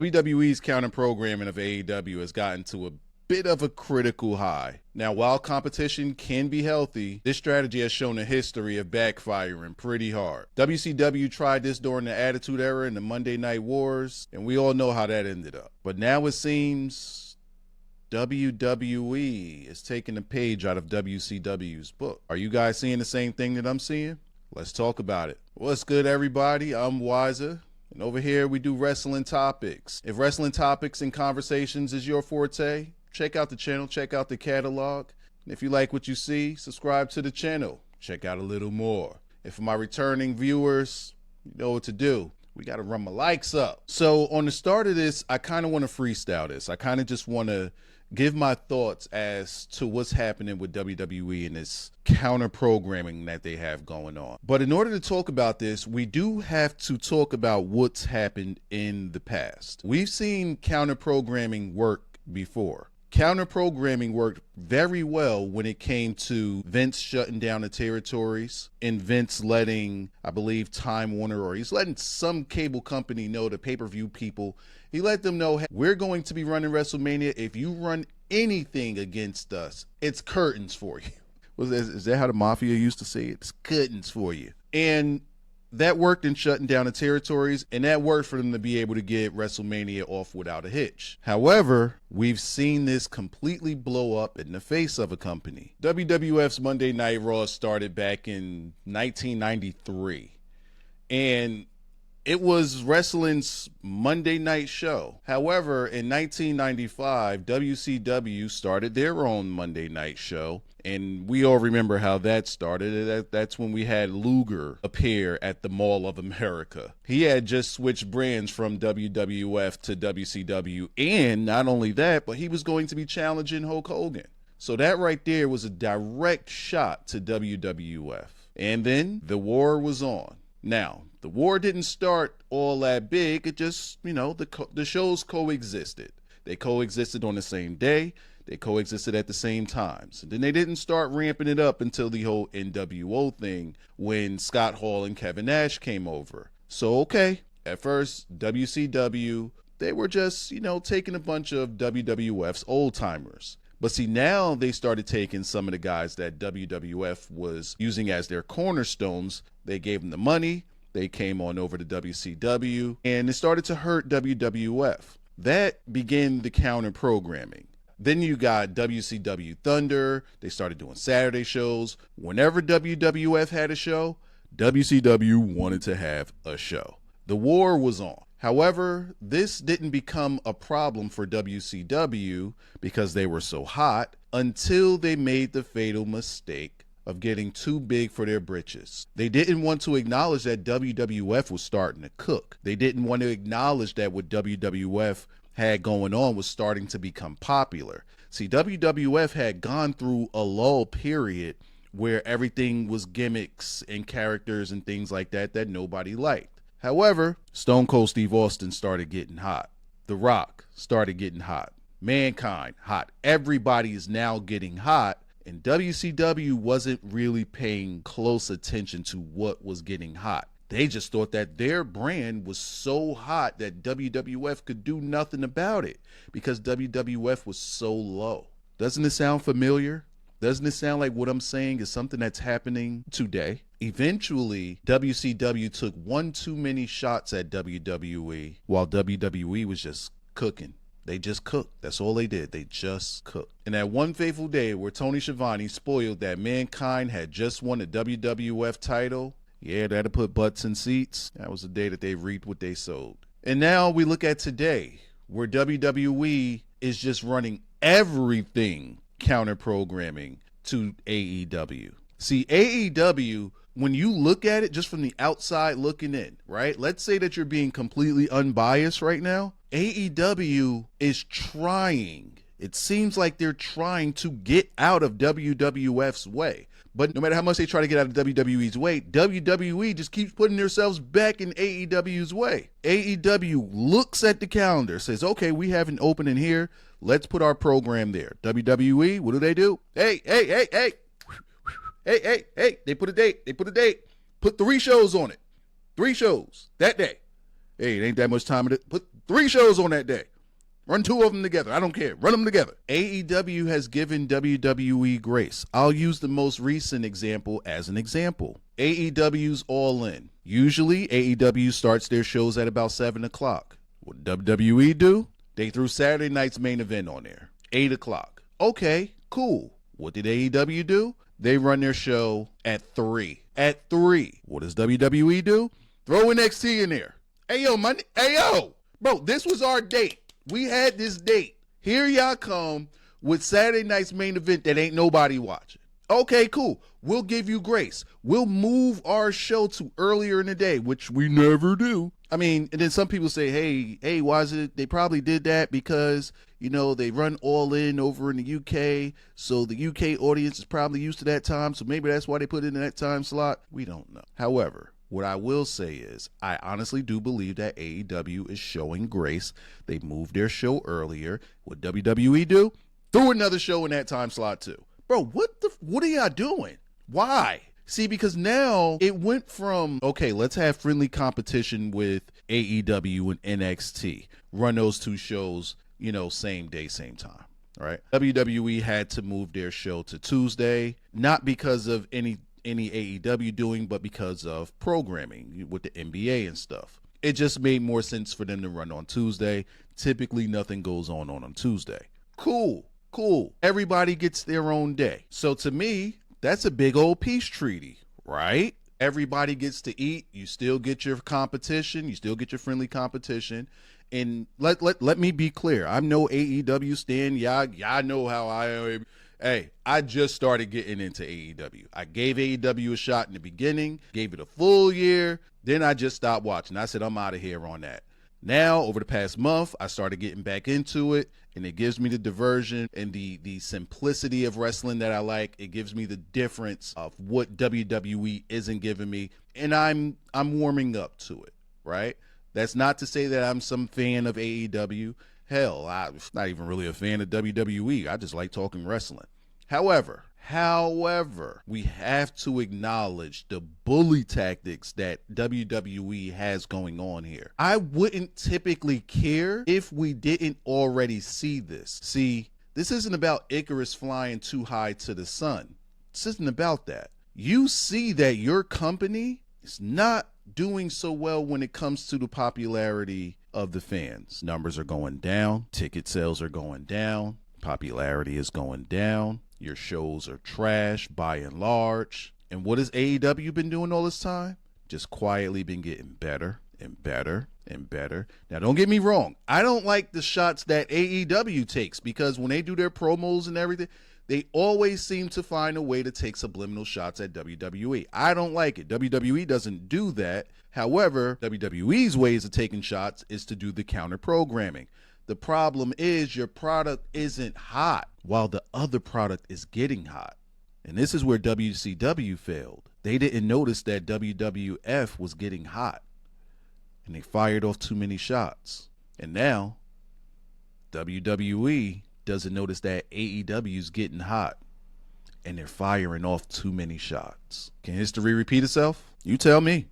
WWE's counter programming of AEW has gotten to a bit of a critical high. Now, while competition can be healthy, this strategy has shown a history of backfiring pretty hard. WCW tried this during the Attitude Era and the Monday Night Wars, and we all know how that ended up. But now it seems WWE is taking a page out of WCW's book. Are you guys seeing the same thing that I'm seeing? Let's talk about it. What's good, everybody? I'm Wiser. And over here, we do wrestling topics. If wrestling topics and conversations is your forte, check out the channel, check out the catalog. And if you like what you see, subscribe to the channel. Check out a little more. And for my returning viewers, you know what to do. We got to run my likes up. So on the start of this, I kind of want to freestyle this. I kind of just want to give my thoughts as to what's happening with WWE and this counter programming that they have going on. But in order to talk about this, we do have to talk about what's happened in the past. We've seen counter programming work before. Counter programming worked very well when it came to Vince shutting down the territories and Vince letting, I believe, Time Warner, or he's letting some cable company know, the pay-per-view people, he let them know, hey, we're going to be running WrestleMania. If you run anything against us, it's curtains for you. Is that how the Mafia used to say it? It's curtains for you. And that worked in shutting down the territories, and that worked for them to be able to get WrestleMania off without a hitch. However, we've seen this completely blow up in the face of a company. WWF's Monday Night Raw started back in 1993, and it was wrestling's Monday night show. However, in 1995, WCW started their own Monday night show, and we all remember how that started. That's when we had Luger appear at the Mall of America. He had just switched brands from WWF to WCW, and not only that, but he was going to be challenging Hulk Hogan. So that right there was a direct shot to WWF. And then the war was on. Now, the war didn't start all that big. It just, the shows coexisted. They coexisted on the same day. They coexisted at the same times. And then they didn't start ramping it up until the whole NWO thing when Scott Hall and Kevin Nash came over. So, okay, at first, WCW, they were just, taking a bunch of WWF's old timers. But see, now they started taking some of the guys that WWF was using as their cornerstones. They gave them the money. They came on over to WCW, and it started to hurt WWF. That began the counter programming. Then you got WCW Thunder. They started doing Saturday shows. Whenever WWF had a show, WCW wanted to have a show. The war was on. However, this didn't become a problem for WCW because they were so hot until they made the fatal mistake of getting too big for their britches. They didn't want to acknowledge that WWF was starting to cook. They didn't want to acknowledge that what WWF had going on was starting to become popular. See, WWF had gone through a lull period where everything was gimmicks and characters and things like that nobody liked. However, Stone Cold Steve Austin started getting hot. The Rock started getting hot. Mankind, hot. Everybody is now getting hot. And WCW wasn't really paying close attention to what was getting hot. They just thought that their brand was so hot that WWF could do nothing about it because WWF was so low. Doesn't it sound familiar? Doesn't it sound like what I'm saying is something that's happening today? Eventually, WCW took one too many shots at WWE while WWE was just cooking. They just cooked. That's all they did. They just cooked. And that one fateful day where Tony Schiavone spoiled that Mankind had just won the WWF title, yeah, that'll put butts in seats. That was the day that they reaped what they sowed. And now we look at today where WWE is just running everything counter programming to AEW. See, AEW, when you look at it just from the outside looking in, right? Let's say that you're being completely unbiased right now. AEW is trying. It seems like they're trying to get out of WWF's way. But no matter how much they try to get out of WWE's way, WWE just keeps putting themselves back in AEW's way. AEW looks at the calendar, says, okay, we have an opening here. Let's put our program there. WWE, what do? Hey. They put a date. Put 3 shows on it. 3 shows that day. Hey, it ain't that much time. Put 3 shows on that day. Run 2 of them together. I don't care. Run them together. AEW has given WWE grace. I'll use the most recent example as an example. AEW's All In. Usually, AEW starts their shows at about 7 o'clock. What did WWE do? They threw Saturday night's main event on there. 8 o'clock. Okay, cool. What did AEW do? They run their show at 3. At 3. What does WWE do? Throw NXT in there. Hey, yo. Bro, this was our date. We had this date. Here y'all come with Saturday night's main event that ain't nobody watching. Okay, cool. We'll give you grace. We'll move our show to earlier in the day, which we never do. I mean, and then some people say, hey, why is it? They probably did that because, they run All In over in the UK. So the UK audience is probably used to that time. So maybe that's why they put it in that time slot. We don't know. However, what I will say is I honestly do believe that AEW is showing grace. They moved their show earlier. What WWE do? Threw another show in that time slot too. Bro, what are y'all doing? Why? See, because now it went from, okay, let's have friendly competition with AEW and NXT. Run those 2 shows, same day, same time. All right. WWE had to move their show to Tuesday, not because of any AEW doing, but because of programming with the NBA and stuff. It just made more sense for them to run on Tuesday. Typically, nothing goes on Tuesday. Cool. Everybody gets their own day. So to me, that's a big old peace treaty, right? Everybody gets to eat. You still get your competition. You still get your friendly competition. And let me be clear. I'm no AEW stan. Y'all know how I am. Hey, I just started getting into AEW. I gave AEW a shot in the beginning, gave it a full year, then I just stopped watching. I said, I'm out of here on that. Now, over the past month, I started getting back into it, and it gives me the diversion and the simplicity of wrestling that I like. It gives me the difference of what WWE isn't giving me, and I'm warming up to it, right? That's not to say that I'm some fan of AEW. Hell, I'm not even really a fan of WWE. I just like talking wrestling. However, we have to acknowledge the bully tactics that WWE has going on here. I wouldn't typically care if we didn't already see this. See, this isn't about Icarus flying too high to the sun. This isn't about that. You see that your company is not doing so well when it comes to the popularity of the fans. Numbers are going down. Ticket sales are going down. Popularity is going down. Your shows are trash by and large. And what has AEW been doing all this time? Just quietly been getting better and better and better. Now, don't get me wrong. I don't like the shots that AEW takes because when they do their promos and everything, they always seem to find a way to take subliminal shots at WWE. I don't like it. WWE doesn't do that. However, WWE's ways of taking shots is to do the counter programming. The problem is your product isn't hot while the other product is getting hot. And this is where WCW failed. They didn't notice that WWF was getting hot. And they fired off too many shots. And now, WWE doesn't notice that AEW's getting hot. And they're firing off too many shots. Can history repeat itself? You tell me.